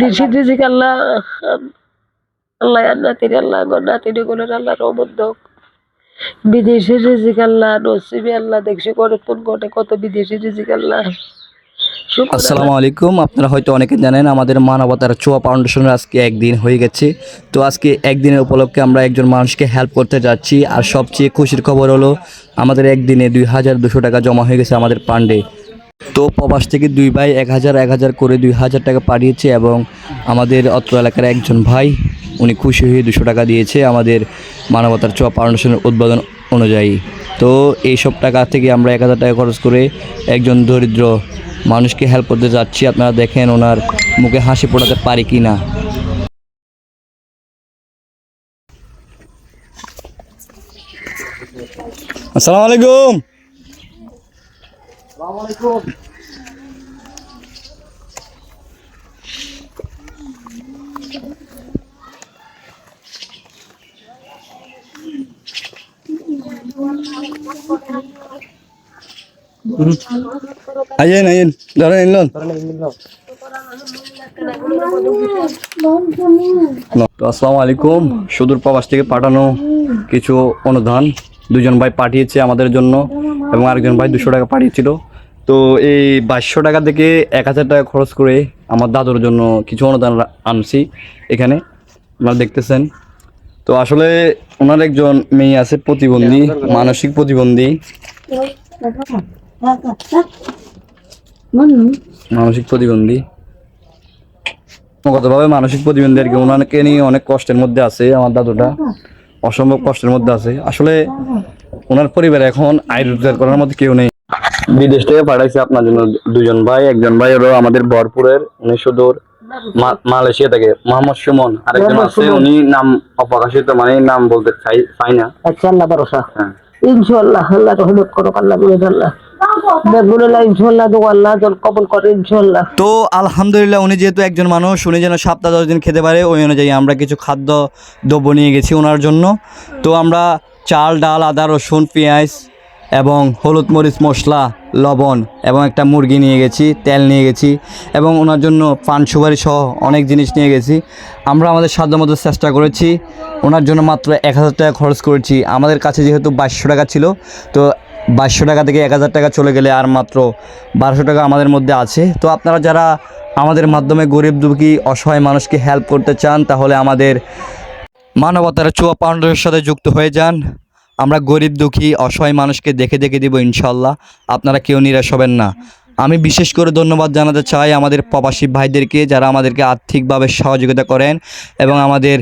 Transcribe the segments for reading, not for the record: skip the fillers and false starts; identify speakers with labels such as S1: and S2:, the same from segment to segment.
S1: দেশি রিজিক আল্লাহ আল্লাহ নাতির আল্লাহ নাতির গুলোর আল্লাহ রহমত হোক। বিদেশি রিজিক আল্লাহ নসিবে আল্লাহ দেখছে করে কোন ঘটে কত বিদেশি রিজিক আল্লাহ।
S2: আসসালামু আলাইকুম। আপনারা হয়তো অনেকে জানেন আমাদের মানবতার ছোঁয়া ফাউন্ডেশনের আজকে একদিন হয়ে গেছে। তো আজকে একদিনের উপলক্ষে আমরা একজন মানুষকে হেল্প করতে যাচ্ছি। আর সবচেয়ে খুশির খবর হলো আমাদের একদিনে 2200 টাকা জমা হয়ে গেছে আমাদের ফান্ডে। তো প্রবাস থেকে দুই ভাই 1000 করে 2000 টাকা পাঠিয়েছে এবং আমাদের অত্র এলাকার একজন ভাই উনি খুশি হয়ে 200 টাকা দিয়েছে আমাদের মানবতার ছোঁয়া ফাউন্ডেশনের উদ্বোধন অনুযায়ী। তো এই সব টাকা থেকে আমরা 1000 টাকা খরচ করে একজন দরিদ্র মানুষকে হেল্প করতে যাচ্ছি। আপনারা দেখেন ওনার মুখে হাসি ফোটাতে পারি কি না। আসসালামু আলাইকুম। আইন আইন ধরেন ইনলন। তো আসসালামু আলাইকুম। সুদূর প্রবাস থেকে পাঠানো কিছু অনুদান দুজন ভাই পাঠিয়েছে আমাদের জন্য এবং আরেকজন ভাই 200 টাকা পাঠিয়েছিল। তো এই 2200 টাকা থেকে 1000 টাকা খরচ করে আমার দাদুর জন্য কিছু অনুদান আনছি এখানে আপনারা দেখতেছেন। তো আসলে ওনার একজন মেয়ে আছে প্রতিবন্ধী, মানসিক প্রতিবন্ধী, কতভাবে মানসিক প্রতিবন্ধী আর কি। ওনাকে নিয়ে অনেক কষ্টের মধ্যে আছে আমার দাদুটা, অসম্ভব কষ্টের মধ্যে আছে। আসলে ওনার পরিবারে এখন আয় রোজগার করার মধ্যে কেউ নেই। বিদেশ থেকে পাঠাইছে আপনার জন্য দুজন ভাই। একজন ভাই হলো আমাদের বরপুরের, উনি সুদূর মালয়েশিয়া থেকে, মোহাম্মদ সুমন। আরেকজন আছে উনি নাম অপ্রকাশিত, মানে নাম বলতে চাই না।
S1: আচ্ছা আল্লাহ ভরসা, ইনশাআল্লাহ আল্লাহ রহমত করুক, আল্লাহ ইনশাআল্লাহ
S2: তো আলহামদুলিল্লাহ উনি যেহেতু একজন মানুষ, উনি যেন সপ্তাহ 10 দিন খেতে পারে ওই অনুযায়ী আমরা কিছু খাদ্য দ্রব্য নিয়ে গেছি ওনার জন্য। তো আমরা চাল, ডাল, আদা, রসুন, পেঁয়াজ এবং হলুদ, মরিচ, মশলা, লবণ এবং একটা মুরগি নিয়ে গেছি, তেল নিয়ে গেছি এবং ওনার জন্য পান সুপারি সহ অনেক জিনিস নিয়ে গেছি। আমরা আমাদের সাধ্যমতো চেষ্টা করেছি। ওনার জন্য মাত্র 1000 টাকা খরচ করেছি। আমাদের কাছে যেহেতু 2200 টাকা ছিল, তো 2200 টাকা থেকে 1000 টাকা চলে গেলে আর মাত্র 1200 টাকা আমাদের মধ্যে আছে। তো আপনারা যারা আমাদের মাধ্যমে গরিব দুঃখী অসহায় মানুষকে হেল্প করতে চান তাহলে আমাদের মানবতার ছোঁয়া ফাউন্ডেশনের সাথে যুক্ত হয়ে যান। আমরা গরিব দুঃখী অসহায় মানুষকে দেখে দেখে দিব ইনশাল্লাহ। আপনারা কেউ নিরাশ হবেন না। আমি বিশেষ করে ধন্যবাদ জানাতে চাই আমাদের প্রবাসী ভাইদেরকে যারা আমাদেরকে আর্থিকভাবে সহযোগিতা করেন এবং আমাদের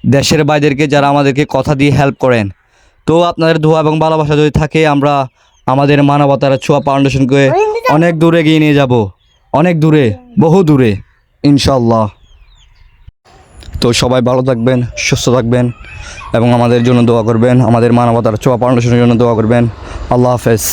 S2: দেশের ভাইদেরকে যারা আমাদেরকে কথা দিয়ে হেল্প করেন। তো আপনাদের দোয়া এবং ভালোবাসা যদি থাকে আমরা আমাদের মানবতার ছোঁয়া ফাউন্ডেশনকে অনেক দূরে এগিয়ে নিয়ে যাব, অনেক দূরে, বহু দূরে ইনশাল্লাহ। তো সবাই ভালো থাকবেন, সুস্থ থাকবেন এবং আমাদের জন্য দোয়া করবেন, আমাদের মানবতার ছোঁয়া ফাউন্ডেশনের জন্য দোয়া করবেন। আল্লাহ হাফেজ।